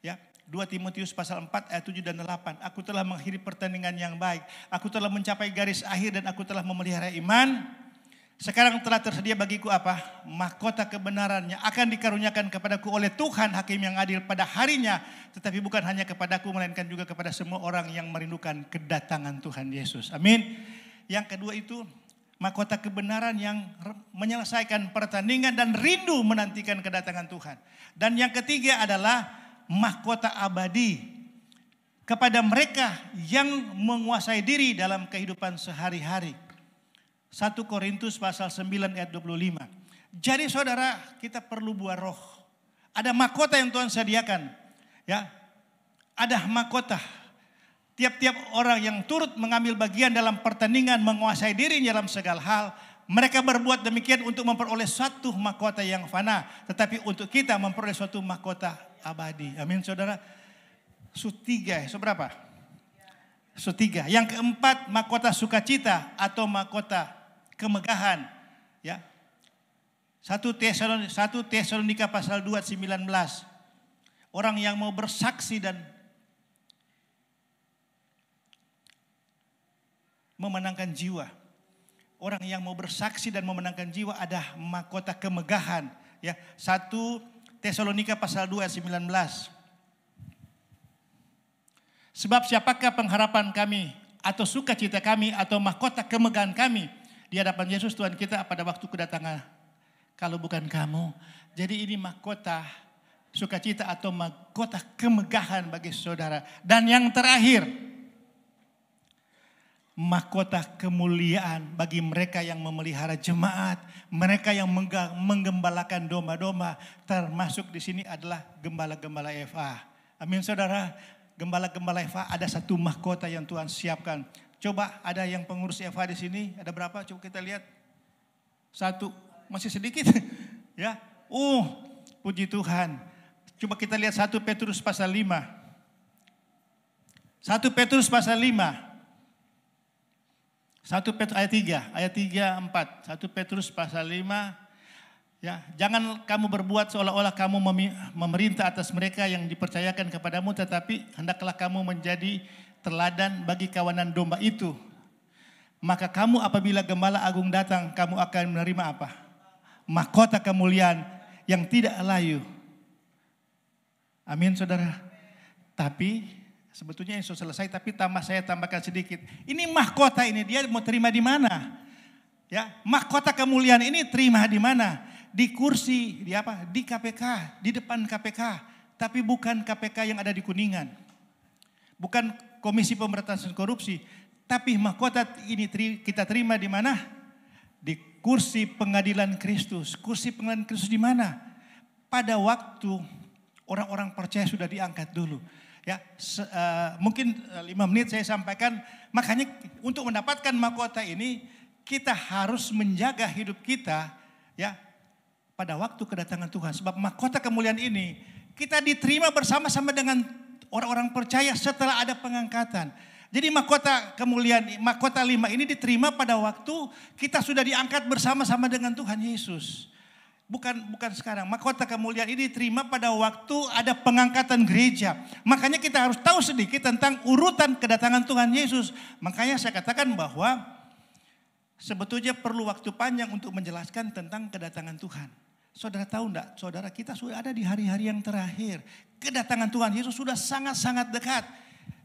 Ya, 2 Timotius pasal 4 ayat 7 dan 8. Aku telah mengakhiri pertandingan yang baik. Aku telah mencapai garis akhir dan aku telah memelihara iman. Sekarang telah tersedia bagiku apa? Mahkota kebenaran yang akan dikaruniakan kepadaku oleh Tuhan Hakim yang adil pada harinya. Tetapi bukan hanya kepadaku melainkan juga kepada semua orang yang merindukan kedatangan Tuhan Yesus. Amin. Yang kedua itu mahkota kebenaran yang menyelesaikan pertandingan dan rindu menantikan kedatangan Tuhan. Dan yang ketiga adalah mahkota abadi kepada mereka yang menguasai diri dalam kehidupan sehari-hari. 1 Korintus pasal 9 ayat 25. Jadi saudara, kita perlu buah roh. Ada mahkota yang Tuhan sediakan. Ya, ada mahkota. Tiap-tiap orang yang turut mengambil bagian dalam pertandingan menguasai dirinya dalam segala hal, mereka berbuat demikian untuk memperoleh suatu mahkota yang fana, tetapi untuk kita memperoleh suatu mahkota abadi. Amin saudara. Sutiga, seberapa? Sutiga. Yang keempat, mahkota sukacita atau mahkota kemegahan. Ya. 1 Tesalonika pasal 2 ayat 19. Orang yang mau bersaksi dan memenangkan jiwa. Orang yang mau bersaksi dan memenangkan jiwa ada mahkota kemegahan. Ya, 1 Tesalonika pasal 2 ayat 19. Sebab siapakah pengharapan kami atau sukacita kami atau mahkota kemegahan kami di hadapan Yesus Tuhan kita pada waktu kedatangan, kalau bukan kamu. Jadi ini mahkota sukacita atau mahkota kemegahan bagi saudara. Dan yang terakhir, mahkota kemuliaan bagi mereka yang memelihara jemaat, mereka yang menggembalakan domba-domba, termasuk di sini adalah gembala-gembala FA. Amin saudara, gembala-gembala FA ada satu mahkota yang Tuhan siapkan. Coba ada yang pengurus FA di sini, ada berapa? Coba kita lihat. 1, masih sedikit. Ya, puji Tuhan. Coba kita lihat 1 Petrus pasal 5. 1 Petrus pasal 5. 1 Petrus ayat 3, 4. 1 Petrus pasal 5. Ya, jangan kamu berbuat seolah-olah kamu memerintah atas mereka yang dipercayakan kepadamu, tetapi hendaklah kamu menjadi teladan bagi kawanan domba itu. Maka kamu apabila gembala agung datang, kamu akan menerima apa? Mahkota kemuliaan yang tidak layu. Amin saudara. Tapi sebetulnya yang sudah selesai, tapi saya tambahkan sedikit. Ini mahkota ini dia mau terima di mana? Ya, mahkota kemuliaan ini terima di mana? Di kursi, di apa? Di KPK, di depan KPK. Tapi bukan KPK yang ada di Kuningan. Bukan Komisi Pemberantasan Korupsi. Tapi mahkota ini kita terima di mana? Di kursi pengadilan Kristus. Kursi pengadilan Kristus di mana? Pada waktu orang-orang percaya sudah diangkat dulu. Ya, mungkin 5 menit saya sampaikan. Makanya untuk mendapatkan mahkota ini kita harus menjaga hidup kita ya pada waktu kedatangan Tuhan. Sebab mahkota kemuliaan ini kita diterima bersama-sama dengan orang-orang percaya setelah ada pengangkatan. Jadi mahkota kemuliaan, mahkota 5 ini diterima pada waktu kita sudah diangkat bersama-sama dengan Tuhan Yesus. Bukan sekarang. Mahkota kemuliaan ini diterima pada waktu ada pengangkatan gereja. Makanya kita harus tahu sedikit tentang urutan kedatangan Tuhan Yesus. Makanya saya katakan bahwa sebetulnya perlu waktu panjang untuk menjelaskan tentang kedatangan Tuhan. Saudara tahu enggak? Saudara, kita sudah ada di hari-hari yang terakhir. Kedatangan Tuhan Yesus sudah sangat-sangat dekat.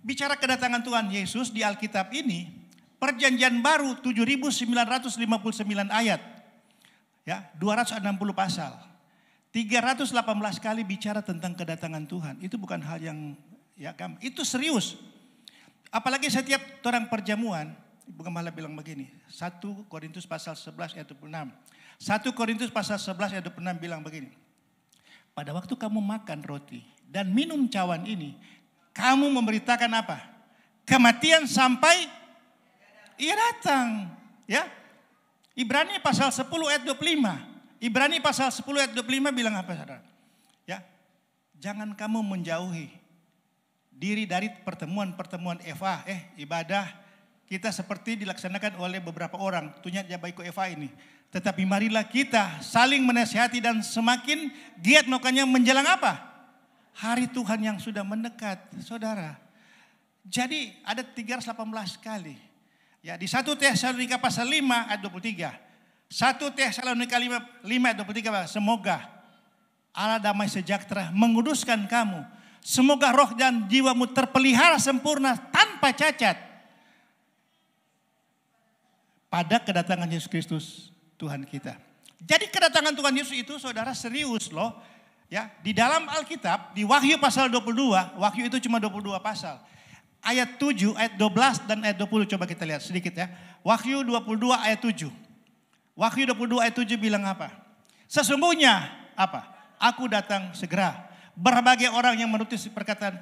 Bicara kedatangan Tuhan Yesus di Alkitab ini, Perjanjian Baru 7.959 ayat. Ya, 260 pasal. 318 kali bicara tentang kedatangan Tuhan. Itu bukan hal yang itu serius. Apalagi setiap orang perjamuan, Ibu Gembala bilang begini. 1 Korintus pasal 11 ayat 26. 1 Korintus pasal 11 ayat 26 bilang begini. Pada waktu kamu makan roti dan minum cawan ini, kamu memberitakan apa? Kematian sampai ia datang. Ya. Ibrani pasal 10 ayat 25. Ibrani pasal 10 ayat 25 bilang apa saudara? Ya, jangan kamu menjauhi diri dari pertemuan-pertemuan ibadah kita seperti dilaksanakan oleh beberapa orang. Tentunya Jabaiku ini. Tetapi marilah kita saling menasihati dan semakin giat melakukannya menjelang apa? Hari Tuhan yang sudah mendekat, saudara. Jadi ada 318 kali. Ya, di 1 Tesalonika pasal 5 ayat 23. 1 Tesalonika 5 ayat 23. Semoga Allah damai sejahtera menguduskan kamu. Semoga roh dan jiwamu terpelihara sempurna tanpa cacat pada kedatangan Yesus Kristus Tuhan kita. Jadi kedatangan Tuhan Yesus itu saudara serius loh. Ya, di dalam Alkitab di Wahyu pasal 22, Wahyu itu cuma 22 pasal. Ayat 7, ayat 12 dan ayat 20 coba kita lihat sedikit ya. Wahyu 22 ayat 7. Wahyu 22 ayat 7 bilang apa? Sesungguhnya apa? Aku datang segera. Berbagai orang yang menuruti perkataan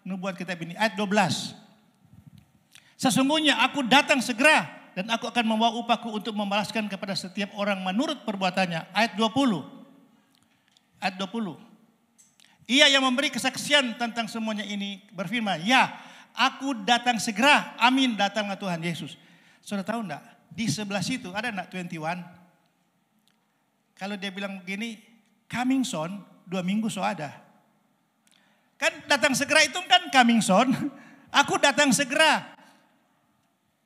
nubuat kitab ini. Ayat 12. Sesungguhnya aku datang segera dan aku akan membawa upahku untuk membalaskan kepada setiap orang menurut perbuatannya. Ayat 20. Ayat 20. Ia yang memberi kesaksian tentang semuanya ini berfirman, ya, aku datang segera. Amin, datanglah Tuhan Yesus. Saudara tahu enggak? di sebelah situ ada nak 21. Kalau dia bilang begini, coming soon, 2 minggu so ada. Kan datang segera itu kan coming soon, aku datang segera.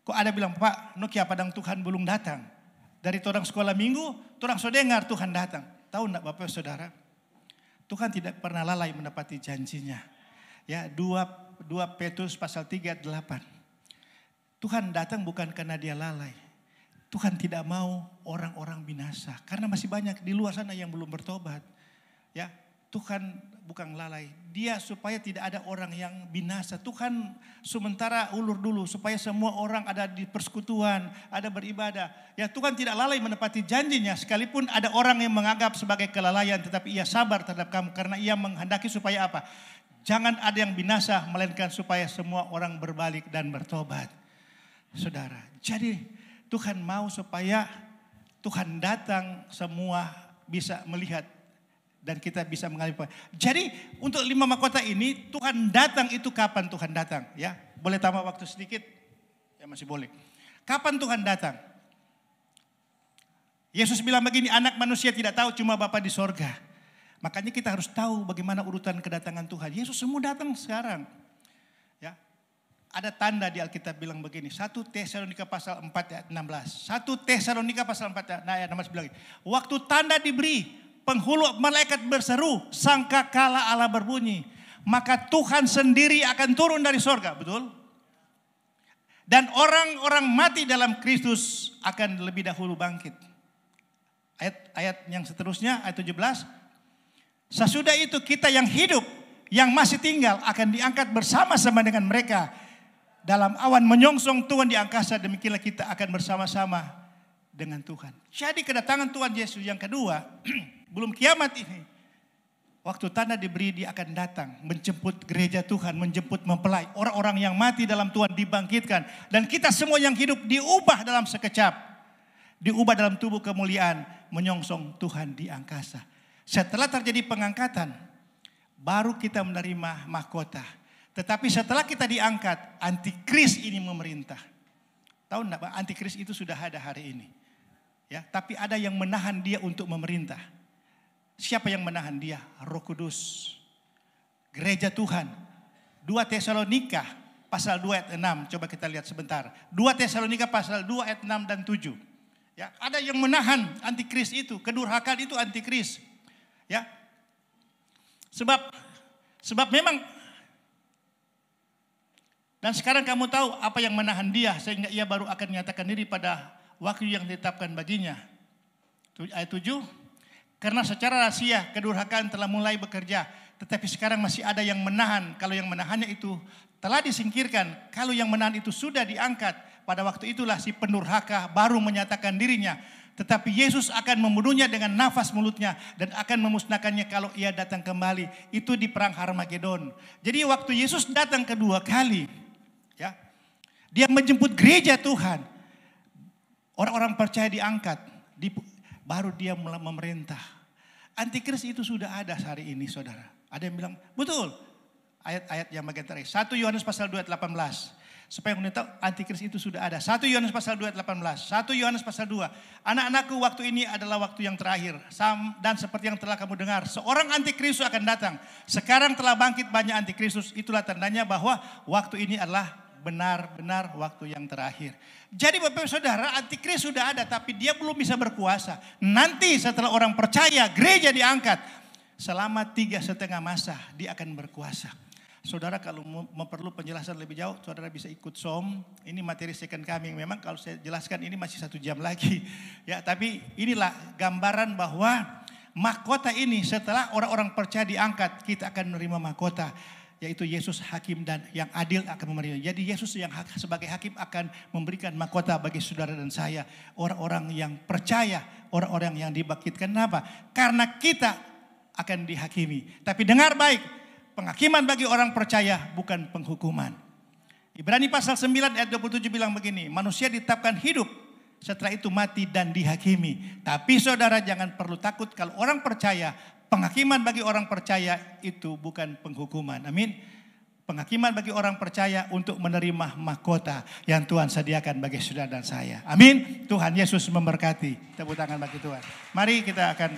Kok ada bilang, Pak, Nokia Padang Tuhan belum datang. Dari orang sekolah minggu, orang so dengar Tuhan datang. Tahu enggak Bapak Saudara? Tuhan tidak pernah lalai menepati janjinya. Ya, 2 Petrus pasal 3 ayat 8. Tuhan datang bukan karena dia lalai. Tuhan tidak mau orang-orang binasa. Karena masih banyak di luar sana yang belum bertobat. Ya, Tuhan bukan lalai. Dia supaya tidak ada orang yang binasa. Tuhan sementara ulur dulu supaya semua orang ada di persekutuan, ada beribadah. Ya, Tuhan tidak lalai menepati janjinya sekalipun ada orang yang menganggap sebagai kelalaian, tetapi ia sabar terhadap kamu karena ia menghendaki supaya apa? Jangan ada yang binasa melainkan supaya semua orang berbalik dan bertobat. Saudara, jadi Tuhan mau supaya Tuhan datang semua bisa melihat dan kita bisa mengalami. Jadi untuk 5 mahkota ini Tuhan datang itu kapan Tuhan datang? Ya, boleh tambah waktu sedikit? Ya masih boleh. Kapan Tuhan datang? Yesus bilang begini, anak manusia tidak tahu cuma Bapa di sorga. Makanya kita harus tahu bagaimana urutan kedatangan Tuhan. Yesus semua datang sekarang. Ya, ada tanda di Alkitab bilang begini. 1 Tesalonika pasal 4 ayat 16. 1 Tesalonika pasal 4 ayat 16 bilang, waktu tanda diberi, penghulu malaikat berseru, sangkakala Allah berbunyi, maka Tuhan sendiri akan turun dari sorga, betul? Dan orang-orang mati dalam Kristus akan lebih dahulu bangkit. Ayat yang seterusnya, ayat 17. Sesudah itu kita yang hidup, yang masih tinggal akan diangkat bersama-sama dengan mereka dalam awan menyongsong Tuhan di angkasa. Demikianlah kita akan bersama-sama dengan Tuhan. Jadi kedatangan Tuhan Yesus yang kedua, belum kiamat ini. Waktu tanda diberi dia akan datang. Menjemput gereja Tuhan, menjemput mempelai. Orang-orang yang mati dalam Tuhan dibangkitkan. Dan kita semua yang hidup diubah dalam sekejap. Diubah dalam tubuh kemuliaan. Menyongsong Tuhan di angkasa. Setelah terjadi pengangkatan, baru kita menerima mahkota. Tetapi setelah kita diangkat, antikris ini memerintah. Tahu enggak Pak, antikris itu sudah ada hari ini. Ya, tapi ada yang menahan dia untuk memerintah. Siapa yang menahan dia? Roh Kudus. Gereja Tuhan. 2 Tesalonika pasal 2 ayat 6. Coba kita lihat sebentar. 2 Tesalonika pasal 2 ayat 6 dan 7. Ya, ada yang menahan antikris itu. Kedurhakaan itu antikris. Ya. Sebab memang dan sekarang kamu tahu apa yang menahan dia sehingga ia baru akan menyatakan diri pada waktu yang ditetapkan baginya. Ayat 7. Karena secara rahasia kedurhakaan telah mulai bekerja, tetapi sekarang masih ada yang menahan. Kalau yang menahannya itu telah disingkirkan, kalau yang menahan itu sudah diangkat, pada waktu itulah si pendurhaka baru menyatakan dirinya. Tetapi Yesus akan membunuhnya dengan nafas mulutnya dan akan memusnahkannya kalau ia datang kembali. Itu di perang Harmagedon. Jadi waktu Yesus datang kedua kali, ya, dia menjemput gereja Tuhan. Orang-orang percaya diangkat, baru dia memerintah. Antikris itu sudah ada hari ini saudara. Ada yang bilang, betul. Ayat-ayat yang bagian terakhir. 1 Yohanes pasal 2 ayat 18. Supaya kita tahu antikris itu sudah ada. 1 Yohanes pasal 2 ayat 18. 1 Yohanes pasal 2. Anak-anakku, waktu ini adalah waktu yang terakhir. Dan seperti yang telah kamu dengar, seorang antikristus akan datang. Sekarang telah bangkit banyak antikristus. Itulah tandanya bahwa waktu ini adalah benar-benar waktu yang terakhir. Jadi Bapak Saudara, antikris sudah ada tapi dia belum bisa berkuasa. Nanti setelah orang percaya, gereja diangkat. Selama 3,5 masa dia akan berkuasa. Saudara kalau perlu penjelasan lebih jauh, saudara bisa ikut SOM. Ini materi second coming. Memang kalau saya jelaskan ini masih 1 jam lagi. Ya, tapi inilah gambaran bahwa mahkota ini setelah orang-orang percaya diangkat, kita akan menerima mahkota. Yaitu Yesus hakim dan yang adil akan menerima. Jadi Yesus yang sebagai hakim akan memberikan mahkota bagi saudara dan saya. Orang-orang yang percaya, orang-orang yang dibangkitkan. Kenapa? Karena kita akan dihakimi. Tapi dengar baik, penghakiman bagi orang percaya bukan penghukuman. Ibrani pasal 9 ayat 27 bilang begini, manusia ditetapkan hidup, setelah itu mati dan dihakimi. Tapi saudara jangan perlu takut kalau orang percaya, penghakiman bagi orang percaya itu bukan penghukuman. Amin. penghakiman bagi orang percaya untuk menerima mahkota yang Tuhan sediakan bagi saudara dan saya. Amin. Tuhan Yesus memberkati. Tepuk tangan bagi Tuhan. Mari kita akan